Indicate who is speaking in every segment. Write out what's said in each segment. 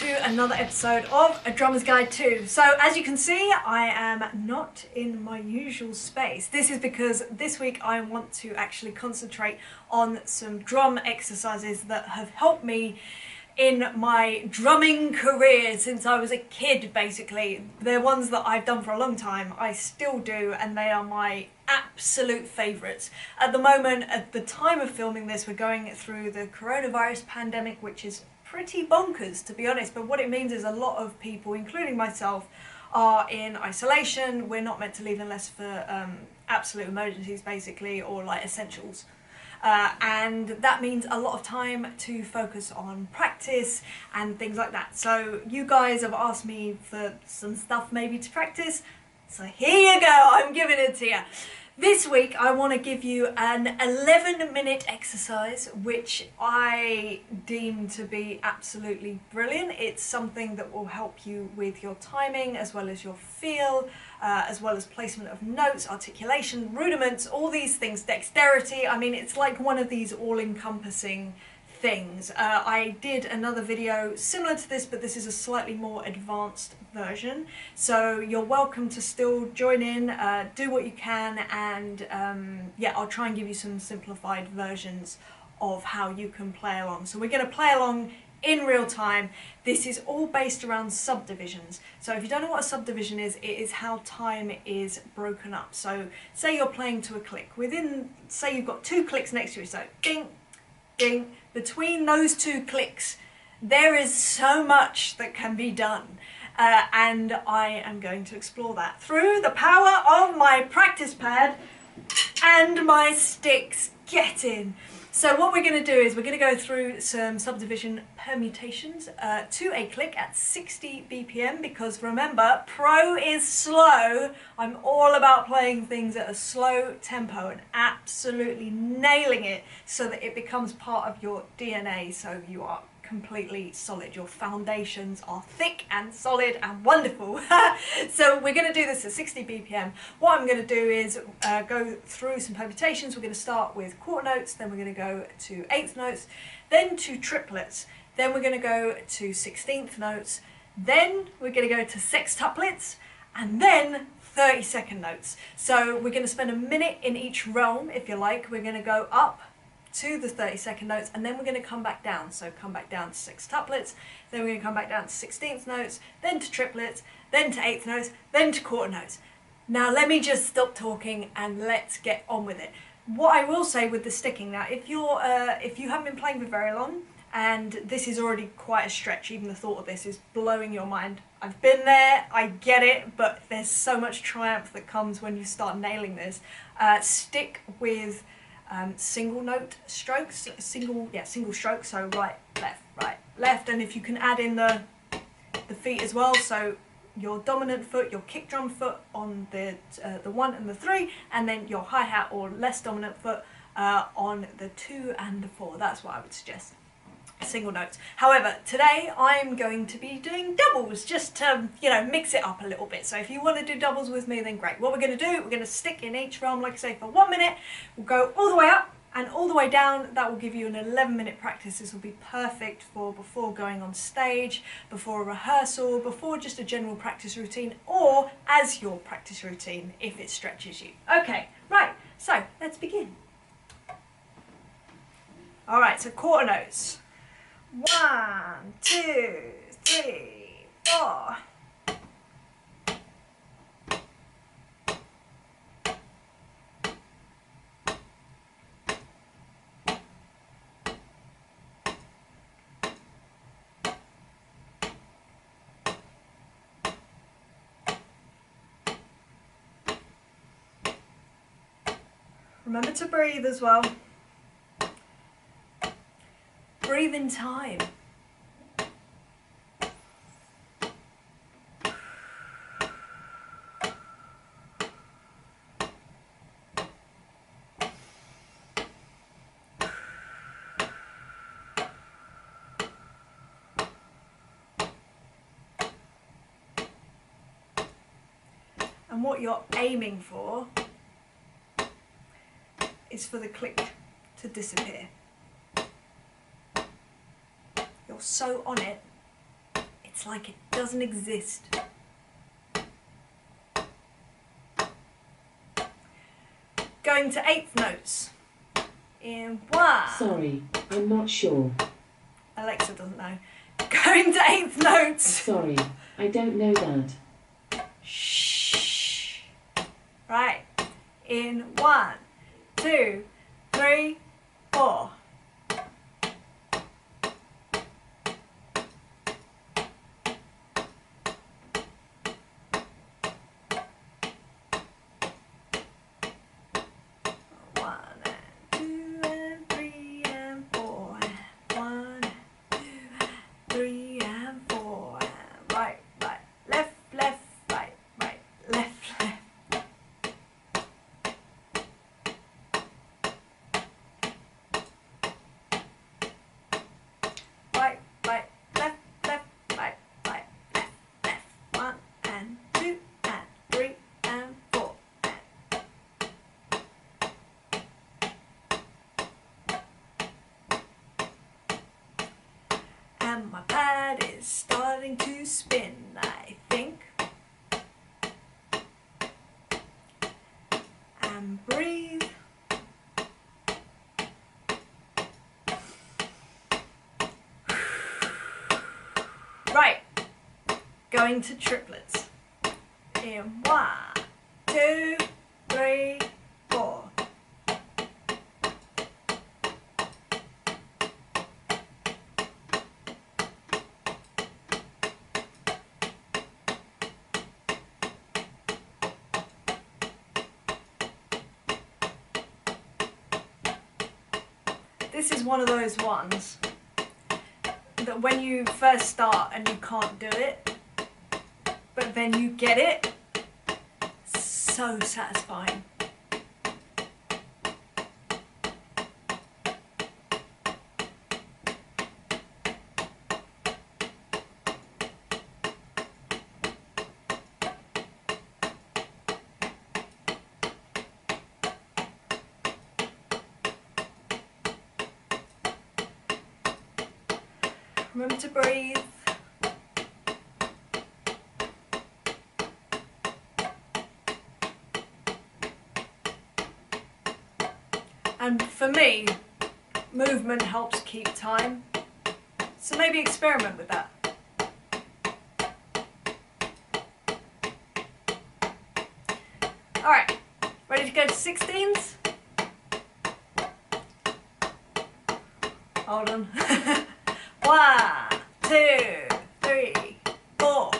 Speaker 1: to another episode of A Drummer's Guide To. So as you can see, I am not in my usual space. This is because this week I want to actually concentrate on some drum exercises that have helped me in my drumming career since I was a kid, basically. They're ones that I've done for a long time, I still do, and they are my absolute favourites. At the moment, at the time of filming this, we're going through the coronavirus pandemic, which is pretty bonkers, to be honest, but what it means is a lot of people, including myself, are in isolation. We're not meant to leave unless for absolute emergencies, basically, or like essentials. And that means a lot of time to focus on practice and things like that. So you guys have asked me for some stuff maybe to practice, so here you go, I'm giving it to you. This week I want to give you an 11-minute exercise which I deem to be absolutely brilliant. It's something that will help you with your timing as well as your feel, as well as placement of notes, articulation, rudiments, all these things, dexterity. I mean, it's like one of these all-encompassing things. I did another video similar to this, but this is a slightly more advanced version, so you're welcome to still join in, do what you can, and yeah, I'll try and give you some simplified versions of how you can play along. So we're going to play along in real time. This is all based around subdivisions. So if you don't know what a subdivision is, it is how time is broken up. So say you're playing to a click. Within, say you've got two clicks next to you, so ding, ding. Between those two clicks, there is so much that can be done. And I am going to explore that through the power of my practice pad and my sticks. Get in! So what we're going to do is we're going to go through some subdivision permutations to a click at 60 BPM, because remember, pro is slow. I'm all about playing things at a slow tempo and absolutely nailing it so that it becomes part of your DNA, so you are completely solid. Your foundations are thick and solid and wonderful. So we're going to do this at 60 BPM. What I'm going to do is go through some permutations. We're going to start with quarter notes, then we're going to go to eighth notes, then to triplets, then we're going to go to 16th notes, then we're going to go to sextuplets, and then 30-second notes. So we're going to spend a minute in each realm, if you like. We're going to go up to the 30-second notes, and then we're going to come back down. So come back down to sextuplets, then we're going to come back down to 16th notes, then to triplets, then to 8th notes, then to quarter notes. Now let me just stop talking and let's get on with it. What I will say with the sticking, now if you haven't been playing for very long and this is already quite a stretch, even the thought of this is blowing your mind. I've been there, I get it, but there's so much triumph that comes when you start nailing this. Stick with single note strokes, single strokes, so right, left, and if you can add in the feet as well, so your dominant foot, your kick drum foot on the 1 and the 3, and then your hi-hat or less dominant foot on the 2 and the 4. That's what I would suggest. Single notes. However, today I'm going to be doing doubles just to, you know, mix it up a little bit. So if you want to do doubles with me, then great. What we're going to do, we're going to stick in each realm, like I say, for 1 minute. We'll go all the way up and all the way down. That will give you an 11-minute practice. This will be perfect for before going on stage, before a rehearsal, before just a general practice routine, or as your practice routine if it stretches you. Okay, right, so let's begin. Alright, so quarter notes. 1, 2, 3, 4. Remember to breathe as well. Breathe in time. And what you're aiming for is for the click to disappear. You're so on it It's like it doesn't exist. Going to eighth notes. In 1.
Speaker 2: Sorry, I'm not sure.
Speaker 1: Alexa doesn't know. Going to eighth notes.
Speaker 2: Sorry, I don't know that.
Speaker 1: Shh. Right. In 1, 2, 3, 4. And my pad is starting to spin, I think. And breathe. Right, going to triplets. In 1, 2, 3, 4. This is one of those ones that when you first start and you can't do it, but then you get it, so satisfying. Remember to breathe. And for me, movement helps keep time. So maybe experiment with that. Alright, ready to go to 16s? Hold on. 1, 2, 3, 4.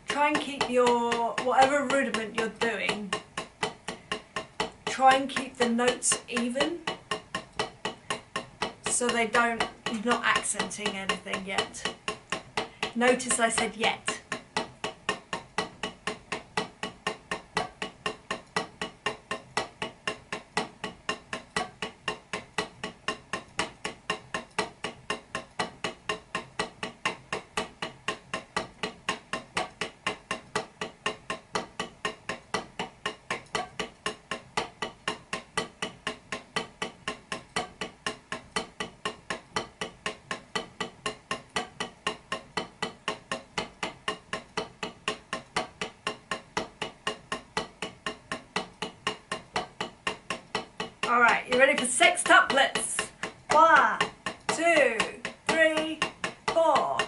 Speaker 1: Try and keep your, whatever rudiment you're doing, try and keep the notes even so they don't, you're not accenting anything yet. Notice I said yet. Alright, you ready for sextuplets? 1, 2, 3, 4.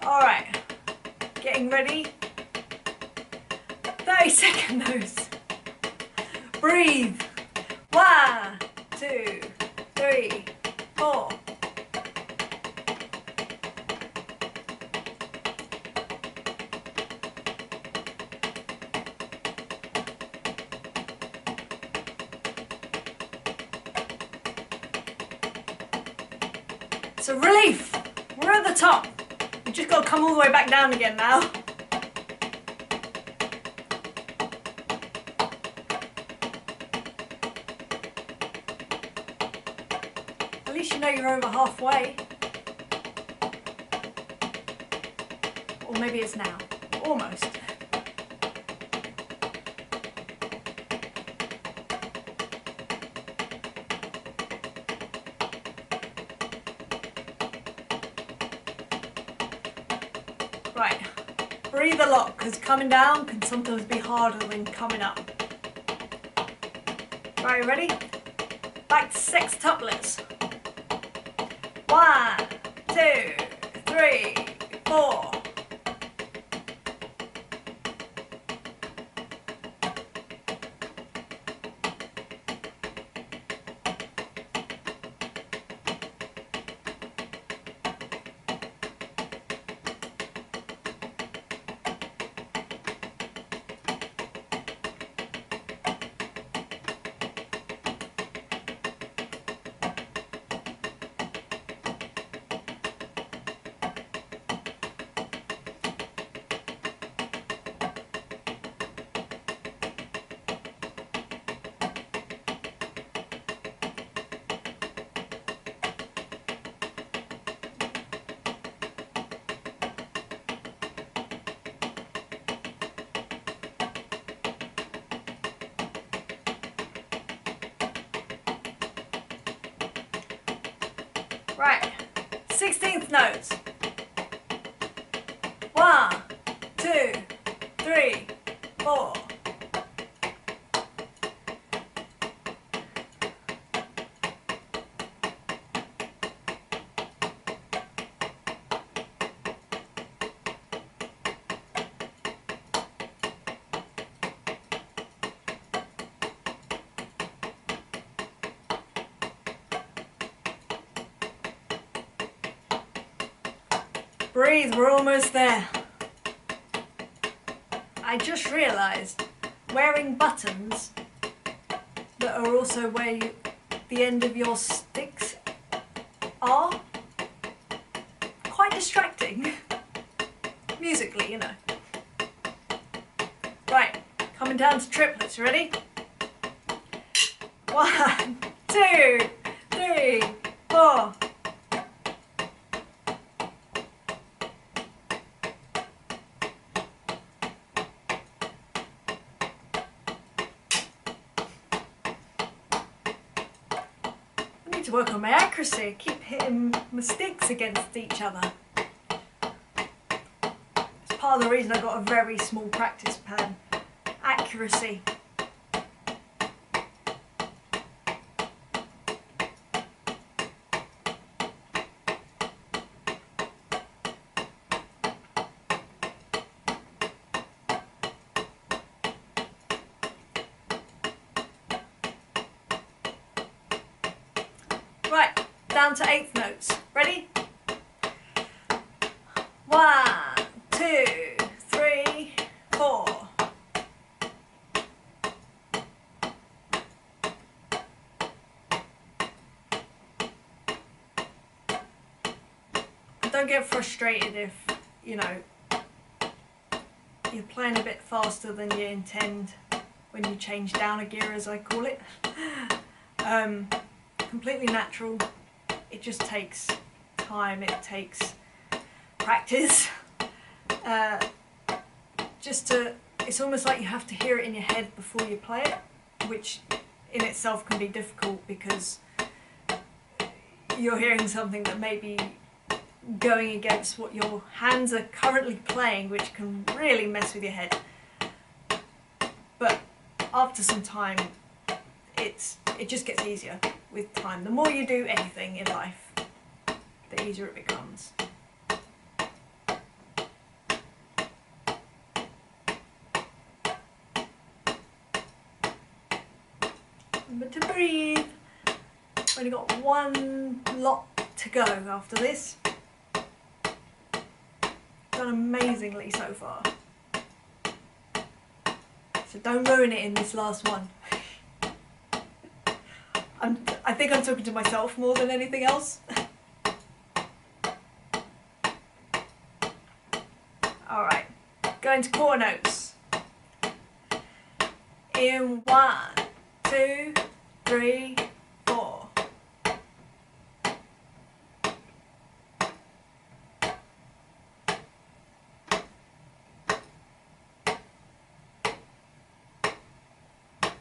Speaker 1: Alright, getting ready. 30-second notes. Breathe. 1, 2, 3, 4. It's a relief. We're at the top. We've just got to come all the way back down again now. At least you know you're over halfway. Or maybe it's now. Almost. Right, breathe a lot because coming down can sometimes be harder than coming up. Right, ready? Back to sextuplets. 1, 2, 3, 4. Right, 16th notes. 1, 2, 3, 4. Breathe, we're almost there. I just realised wearing buttons that are also where the end of your sticks are quite distracting. Musically, you know. Right, coming down to triplets, ready? 1, 2, 3, 4. To work on my accuracy, keep hitting my sticks against each other. It's part of the reason I got a very small practice pad. Accuracy. Right, down to 8th notes. Ready? 1, 2, 3, 4. Don't get frustrated if, you know, you're playing a bit faster than you intend when you change down a gear, as I call it. Completely natural. It just takes time, it takes practice. It's almost like you have to hear it in your head before you play it, which in itself can be difficult because you're hearing something that may be going against what your hands are currently playing, which can really mess with your head. But after some time, it just gets easier with time. The more you do anything in life, the easier it becomes. Remember to breathe. Only got one lot to go after this. Done amazingly so far. So don't ruin it in this last one. I think I'm talking to myself more than anything else. Alright, going to quarter notes. In 1, 2, 3, 4.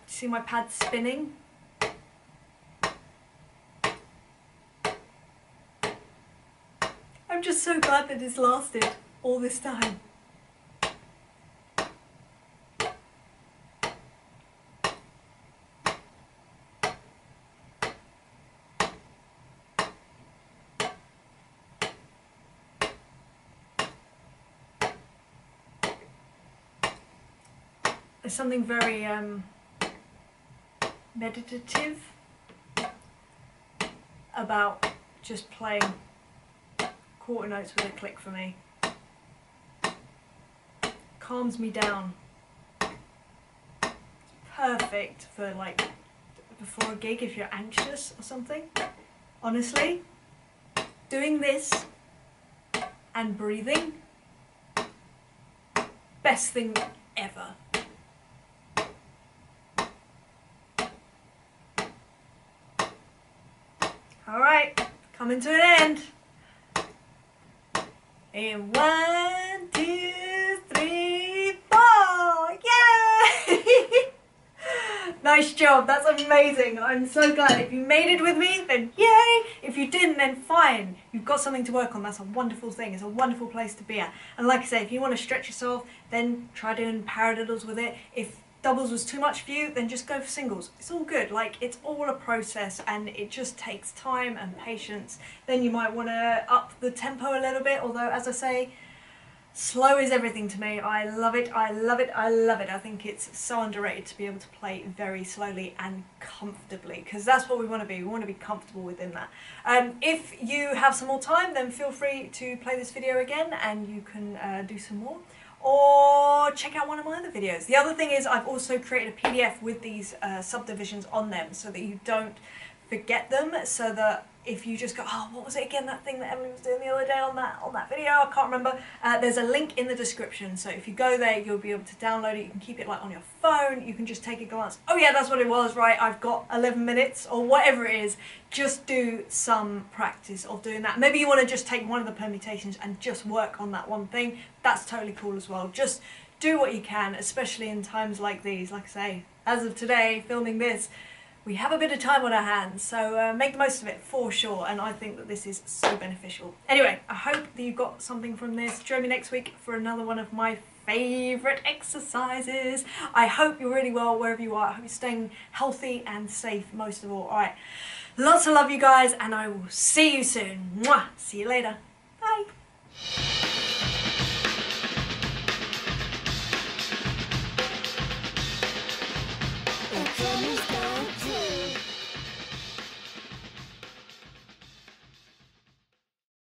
Speaker 1: See my pad spinning? I'm just so glad that it's lasted all this time. There's something very meditative about just playing quarter notes with a click for me. Calms me down. Perfect for like before a gig if you're anxious or something. Honestly, doing this and breathing, best thing ever. Alright, coming to an end. In 1, 2, 3, 4! Yay! Nice job, that's amazing. I'm so glad. If you made it with me, then yay! If you didn't, then fine. You've got something to work on. That's a wonderful thing. It's a wonderful place to be at. And like I say, if you want to stretch yourself, then try doing paradiddles with it. If doubles was too much for you, then just go for singles. It's all good. Like, it's all a process and it just takes time and patience. Then you might want to up the tempo a little bit, although as I say, slow is everything to me. I love it, I love it, I love it. I think it's so underrated to be able to play very slowly and comfortably, because that's what we want to be. We want to be comfortable within that. If you have some more time, then feel free to play this video again and you can do some more. Or check out one of my other videos. The other thing is I've also created a PDF with these subdivisions on them so that you don't forget them, so that if you just go, oh, what was it again, that thing that Emily was doing the other day on that video, I can't remember. There's a link in the description, so if you go there you'll be able to download it. You can keep it like on your phone, you can just take a glance, oh yeah, that's what it was, right, I've got 11 minutes or whatever it is. Just do some practice of doing that. Maybe you want to just take one of the permutations and just work on that one thing. That's totally cool as well. Just do what you can, especially in times like these. Like I say, as of today, filming this, we have a bit of time on our hands, so make the most of it for sure, and I think that this is so beneficial. Anyway, I hope that you got something from this. Join me next week for another one of my favourite exercises. I hope you're really well wherever you are. I hope you're staying healthy and safe most of all. Alright, lots of love you guys, and I will see you soon. Mwah! See you later. Bye!